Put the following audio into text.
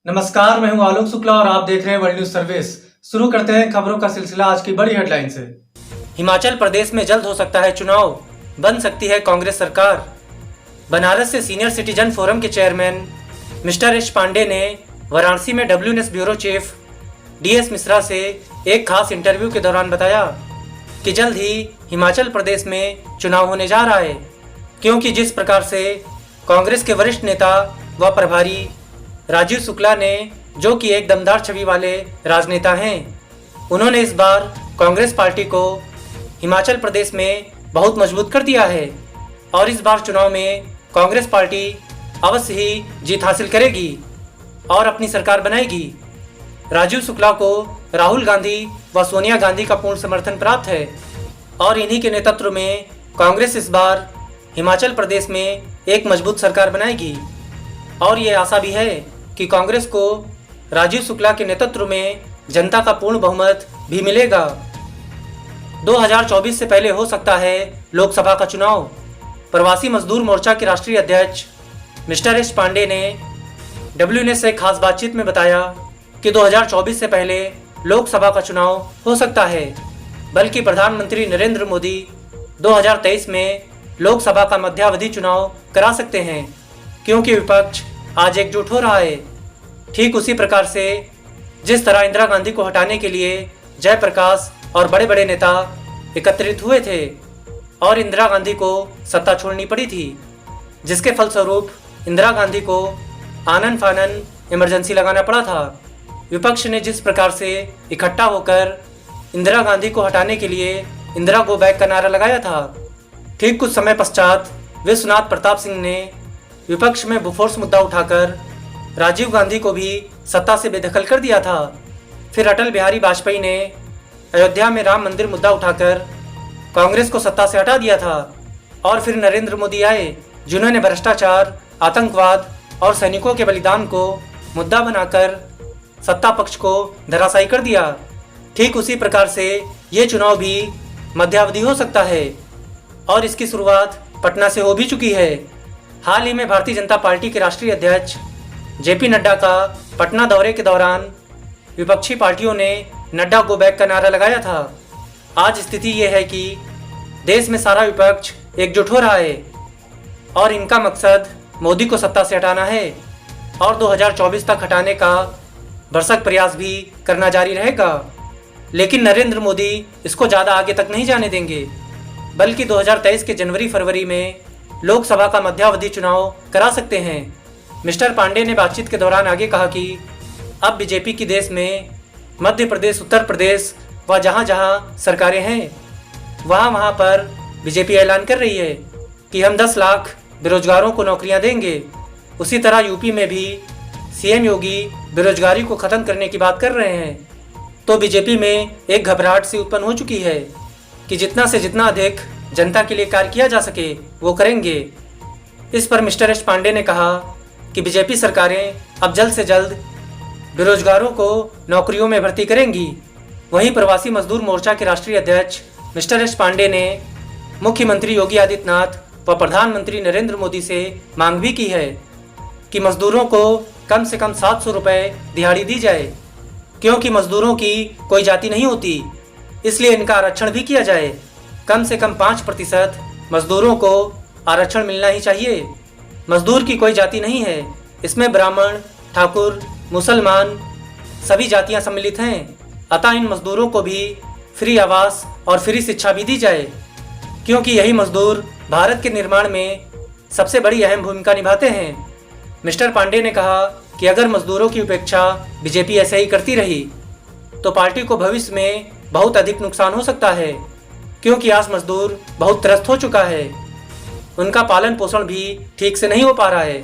नमस्कार, मैं हूं आलोक शुक्ला और आप देख रहे हैं वर्ल्ड न्यूज सर्विस। शुरू करते हैं खबरों का सिलसिला आज की बड़ी हेडलाइन से। हिमाचल प्रदेश में जल्द हो सकता है चुनाव, बन सकती है कांग्रेस सरकार। बनारस से सीनियर सिटीजन फोरम के चेयरमैन मिस्टर एच पांडे ने वाराणसी में WNS bureau chief DS Mishra से एक खास इंटरव्यू के दौरान बताया कि जल्द ही हिमाचल प्रदेश में चुनाव होने जा रहा है, क्योंकि जिस प्रकार से कांग्रेस के वरिष्ठ नेता व प्रभारी राजीव शुक्ला ने, जो कि एक दमदार छवि वाले राजनेता हैं, उन्होंने इस बार कांग्रेस पार्टी को हिमाचल प्रदेश में बहुत मजबूत कर दिया है और इस बार चुनाव में कांग्रेस पार्टी अवश्य ही जीत हासिल करेगी और अपनी सरकार बनाएगी। राजीव शुक्ला को राहुल गांधी व सोनिया गांधी का पूर्ण समर्थन प्राप्त है और इन्हीं के नेतृत्व में कांग्रेस इस बार हिमाचल प्रदेश में एक मजबूत सरकार बनाएगी और ये आशा भी है कि कांग्रेस को राजीव शुक्ला के नेतृत्व में जनता का पूर्ण बहुमत भी मिलेगा। 2024 से पहले हो सकता है लोकसभा का चुनाव। प्रवासी मजदूर मोर्चा के राष्ट्रीय अध्यक्ष मिस्टर एच पांडे ने WNS से खास बातचीत में बताया कि 2024 से पहले लोकसभा का चुनाव हो सकता है, बल्कि प्रधानमंत्री नरेंद्र मोदी 2023 में लोकसभा का मध्यावधि चुनाव करा सकते हैं, क्योंकि विपक्ष आज एकजुट हो रहा है। ठीक उसी प्रकार से जिस तरह इंदिरा गांधी को हटाने के लिए जयप्रकाश और बड़े बड़े नेता एकत्रित हुए थे और इंदिरा गांधी को सत्ता छोड़नी पड़ी थी, जिसके फलस्वरूप इंदिरा गांधी को आनन फानन इमरजेंसी लगाना पड़ा था। विपक्ष ने जिस प्रकार से इकट्ठा होकर इंदिरा गांधी को हटाने के लिए इंदिरा गो बैक का नारा लगाया था, ठीक कुछ समय पश्चात विश्वनाथ प्रताप सिंह ने विपक्ष में बोफोर्स मुद्दा उठाकर राजीव गांधी को भी सत्ता से बेदखल कर दिया था। फिर अटल बिहारी वाजपेयी ने अयोध्या में राम मंदिर मुद्दा उठाकर कांग्रेस को सत्ता से हटा दिया था और फिर नरेंद्र मोदी आए, जिन्होंने भ्रष्टाचार, आतंकवाद और सैनिकों के बलिदान को मुद्दा बनाकर सत्ता पक्ष को धराशायी कर दिया। ठीक उसी प्रकार से ये चुनाव भी मध्यावधि हो सकता है और इसकी शुरुआत पटना से हो भी चुकी है। हाल ही में भारतीय जनता पार्टी के राष्ट्रीय अध्यक्ष JP नड्डा का पटना दौरे के दौरान विपक्षी पार्टियों ने नड्डा गो बैक का नारा लगाया था। आज स्थिति ये है कि देश में सारा विपक्ष एकजुट हो रहा है और इनका मकसद मोदी को सत्ता से हटाना है और 2024 तक हटाने का भरसक प्रयास भी करना जारी रहेगा। लेकिन नरेंद्र मोदी इसको ज़्यादा आगे तक नहीं जाने देंगे, बल्कि 2023 के जनवरी-फरवरी में लोकसभा का मध्यावधि चुनाव करा सकते हैं। मिस्टर पांडे ने बातचीत के दौरान आगे कहा कि अब बीजेपी की देश में मध्य प्रदेश, उत्तर प्रदेश व जहाँ जहाँ सरकारें हैं वहाँ पर बीजेपी ऐलान कर रही है कि हम 10 लाख बेरोजगारों को नौकरियाँ देंगे। उसी तरह यूपी में भी CM योगी बेरोजगारी को ख़त्म करने की बात कर रहे हैं। तो बीजेपी में एक घबराहट सी उत्पन्न हो चुकी है कि जितना से जितना अधिक जनता के लिए कार्य किया जा सके वो करेंगे। इस पर मिस्टर एच पांडे ने कहा कि बीजेपी सरकारें अब जल्द से जल्द बेरोजगारों को नौकरियों में भर्ती करेंगी। वहीं प्रवासी मजदूर मोर्चा के राष्ट्रीय अध्यक्ष मिस्टर एच पांडे ने मुख्यमंत्री योगी आदित्यनाथ व प्रधानमंत्री नरेंद्र मोदी से मांग भी की है कि मजदूरों को कम से कम 700 रुपये दिहाड़ी दी जाए, क्योंकि मजदूरों की कोई जाति नहीं होती, इसलिए इनका आरक्षण भी किया जाए। कम से कम 5% मजदूरों को आरक्षण मिलना ही चाहिए। मजदूर की कोई जाति नहीं है, इसमें ब्राह्मण, ठाकुर, मुसलमान सभी जातियां सम्मिलित हैं। अतः इन मजदूरों को भी फ्री आवास और फ्री शिक्षा भी दी जाए, क्योंकि यही मजदूर भारत के निर्माण में सबसे बड़ी अहम भूमिका निभाते हैं। मिस्टर पांडे ने कहा कि अगर मजदूरों की उपेक्षा बीजेपी ऐसे ही करती रही तो पार्टी को भविष्य में बहुत अधिक नुकसान हो सकता है, क्योंकि आज मजदूर बहुत त्रस्त हो चुका है, उनका पालन पोषण भी ठीक से नहीं हो पा रहा है।